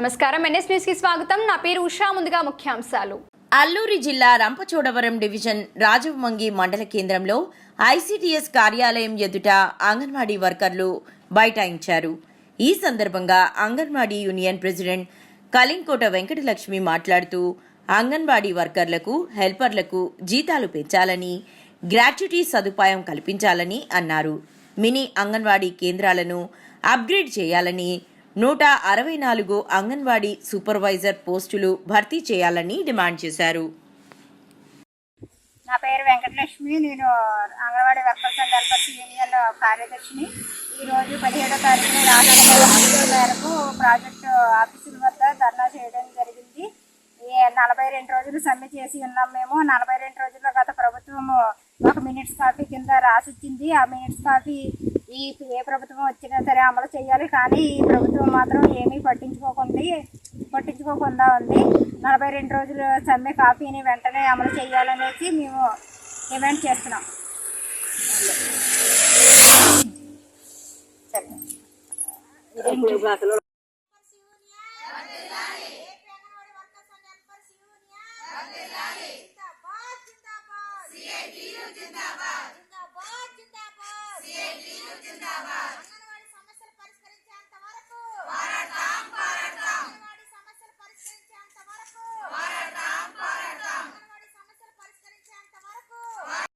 నమస్కారం, NS news కి స్వాగతం. నా పేరు ఉషా. ముందుగా ముఖ్యాంశాలు. అల్లూరి జిల్లా రంపచోడవరం డివిజన్ రాజమంగి మండల కేంద్రంలో ఐసిడిఎస్ కార్యాలయం ఎదుట అంగన్వాడీ వర్కర్లు బైఠాయించారు. ఈ సందర్భంగా అంగన్వాడీ యూనియన్ ప్రెసిడెంట్ కలింకోట వెంకటలక్ష్మి మాట్లాడుతూ అంగన్వాడీ వర్కర్లకు, హెల్పర్లకు జీతాలు పెంచాలని, గ్రాట్యుటీ సదుపాయం కల్పించాలని అన్నారు. మినీ అంగన్వాడీ కేంద్రాలను అప్గ్రేడ్ చేయాలని, 164 అంగన్వాడీ సూపర్వైజర్ పోస్టులు భర్తీ చేయాలని డిమాండ్ చేశారు. నా పేరు వెంకటలక్ష్మి. నేను anganwadi workers and helpers union కార్యదర్శిని. ఈరోజు 17వ తారీఖున రాష్ట్ర మేరకు ప్రాజెక్టు ఆఫీసుల వద్ద ధర్నా చేయడం జరిగింది. 42 రోజులు సమ్మె చేసి ఉన్నాం. మేము 42 రోజుల్లో గత ప్రభుత్వం ఒక మినిట్స్ కాపీ కింద రాసిచ్చింది. ఆ మినిట్స్ కాపీ ఏ ప్రభుత్వం వచ్చినా సరే అమలు చేయాలి, కానీ ఈ ప్రభుత్వం మాత్రం ఏమీ పట్టించుకోకుండా ఉంది. 42 రోజుల సమ్మె కాపీని వెంటనే అమలు చేయాలనేసి మేము డిమాండ్ చేస్తున్నాం.